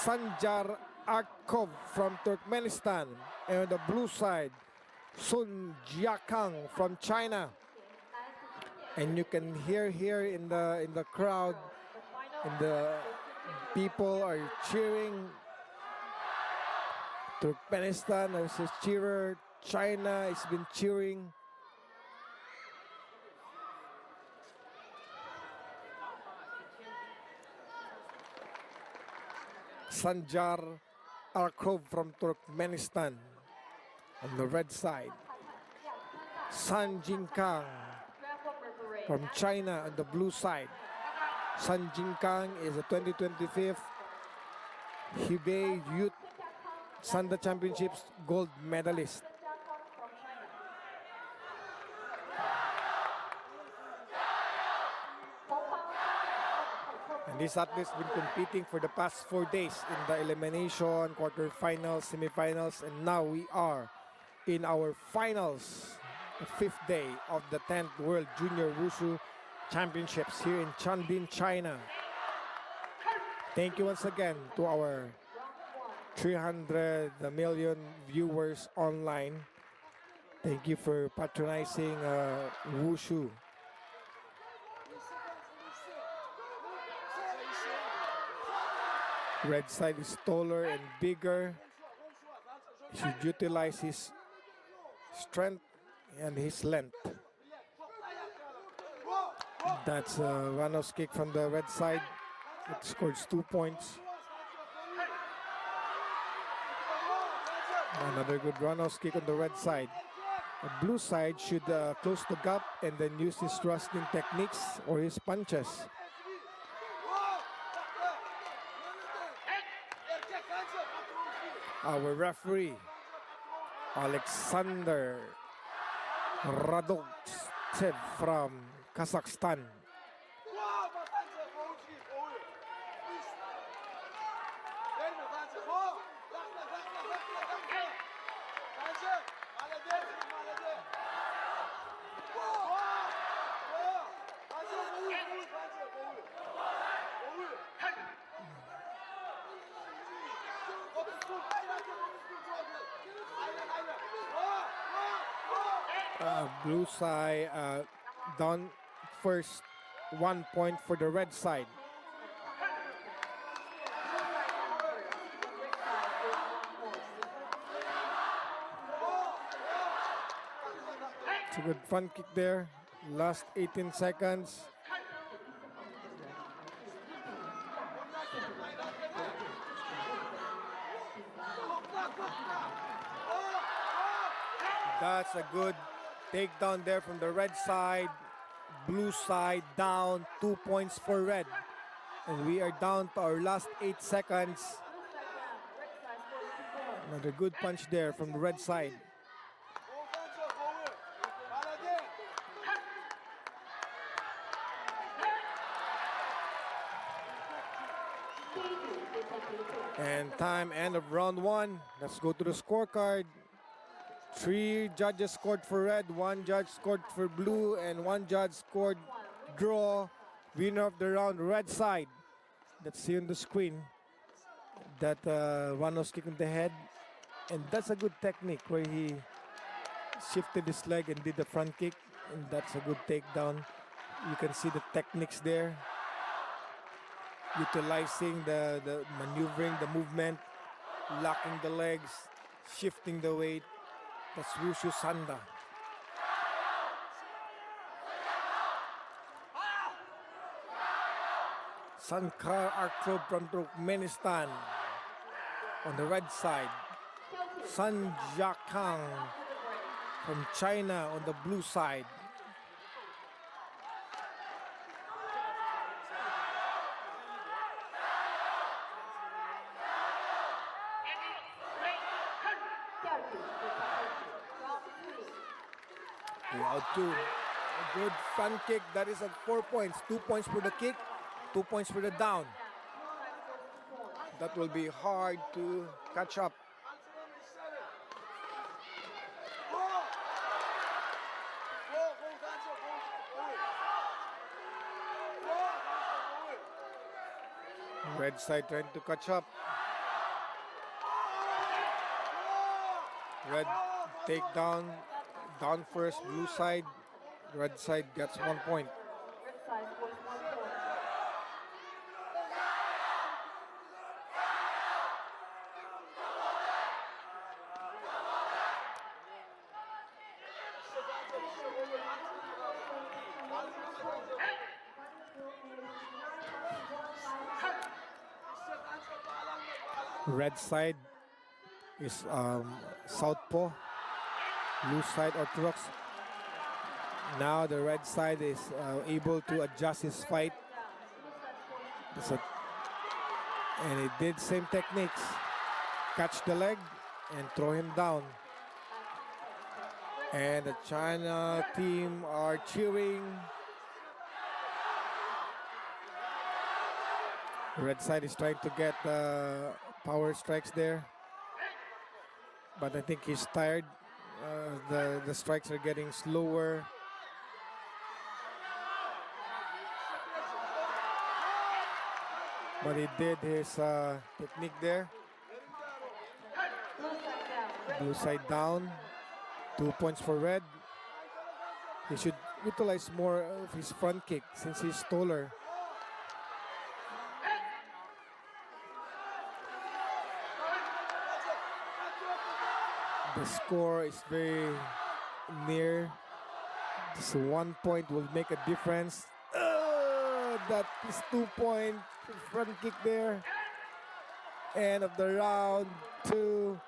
Sanjar Артыков from Turkmenistan, and on the blue side, Sунь from China. And you can hear here in the crowd, and the people are cheering. Turkmenistan is a cheerer. China has been cheering. Sanjar Артыков from Turkmenistan on the red side. Sun Jinkang from China on the blue side. Sun Jinkang is a 2025 Hebei Youth Sanda Championships gold medalist. And this athlete has been competing for the past 4 days in the elimination, quarterfinals, semifinals, and now we are in our finals, the 5th day of the 10th World Junior Wushu Championships here in Changdin, China. Thank you once again to our 300 million viewers online. Thank you for patronizing Wushu. Red side is taller and bigger. He should utilize his strength and his length. That's a runoff's kick from the red side. It scores 2 points. Another good runoff's kick on the red side. The blue side should close the gap and then use his thrusting techniques or his punches. Our referee, Alexander Radovtsev from Kazakhstan. Blue side down first, 1 point for the red side. It's a good front kick there. Last 18 seconds. That's a good takedown there from the red side. Blue side down, 2 points for red. And we are down to our last 8 seconds. Another good punch there from the red side. And time, end of round 1. Let's go to the scorecard. 3 judges scored for red, 1 judge scored for blue, and 1 judge scored draw. Winner of the round, red side. Let's see on the screen that one was kicked in the head. And that's a good technique where he shifted his leg and did the front kick. And that's a good takedown. You can see the techniques there. Utilizing the maneuvering, the movement, locking the legs, shifting the weight. That's Wushu Sanda. Sanjar Артыков from Turkmenistan on the red side. Sanjar from China on the blue side. Round 2. A good front kick. That is at 4 points. 2 points for the kick, 2 points for the down. That will be hard to catch up. Red side trying to catch up. Red takedown, down first, blue side. Red side gets 1 point. Red side is southpaw, blue side orthodox. Now the red side is able to adjust his fight. And he did same techniques. Catch the leg and throw him down. And the China team are cheering. Red side is trying to get power strikes there, but I think he's tired. The strikes are getting slower. But he did his technique there. Blue side down. 2 points for red. He should utilize more of his front kick since he's taller. The score is very near. Just 1 point will make a difference. That is 2 point front kick there. End of the round 2.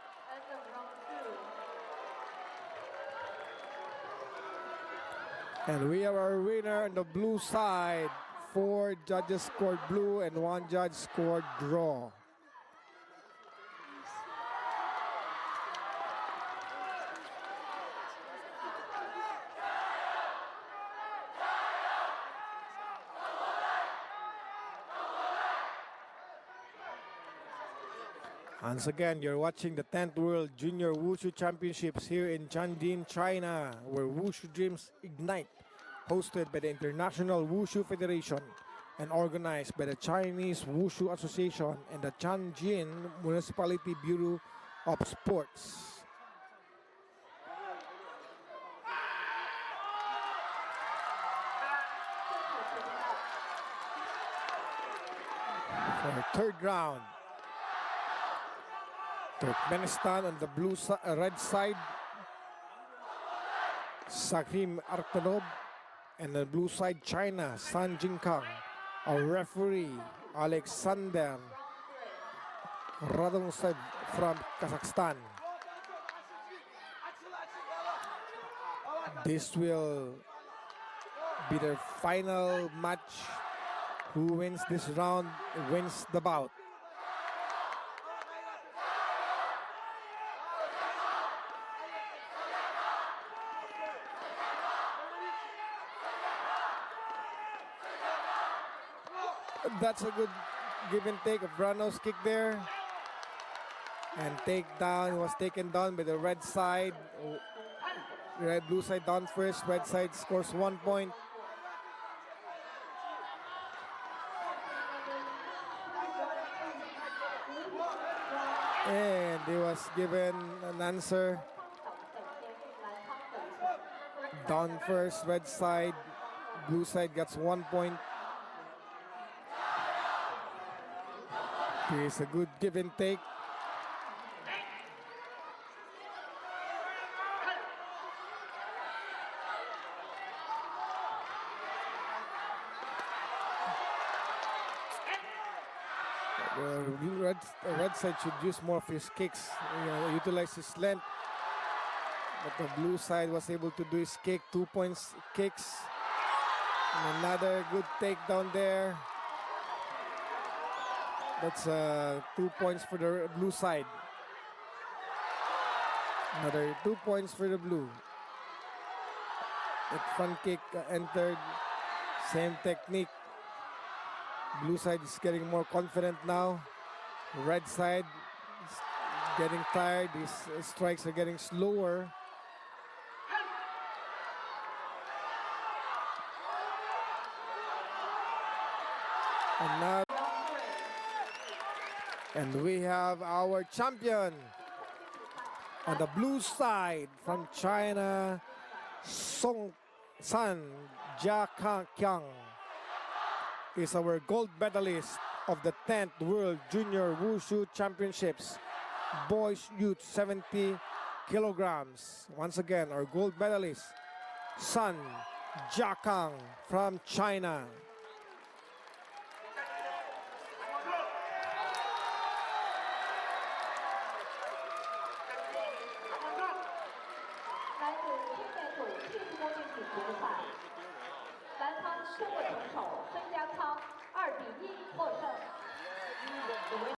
And we have our winner on the blue side. 4 judges scored blue and 1 judge scored draw. Once again, you're watching the 10th World Junior Wushu Championships here in Tianjin, China, where Wushu dreams ignite, hosted by the International Wushu Federation and organized by the Chinese Wushu Association and the Tianjin Municipality Bureau of Sports. For the third round, Turkmenistan on the red side, Sakhim Artanov, and the blue side China, San Jinkang. Our referee, Alexander Radonsev from Kazakhstan. This will be their final match. Who wins this round wins the bout. That's a good give and take of Brano's kick there. And takedown was taken down by the red side. Blue side down first. Red side scores 1 point. And he was given an answer. Down first, red side. Blue side gets 1 point. Here's a good give and take. The red side should use more of his kicks, utilize his length. But the blue side was able to do his kick, 2 points kicks. And another good takedown there. That's 2 points for the blue side. Another 2 points for the blue. That front kick entered. Same technique. Blue side is getting more confident now. Red side is getting tired. His strikes are getting slower. And now, and we have our champion, On the blue side from China, Sanджar is our gold medalist of the 10th World Junior Wushu Championships, Boys Youth 70 kilograms. Once again, our gold medalist, Sanjar from China.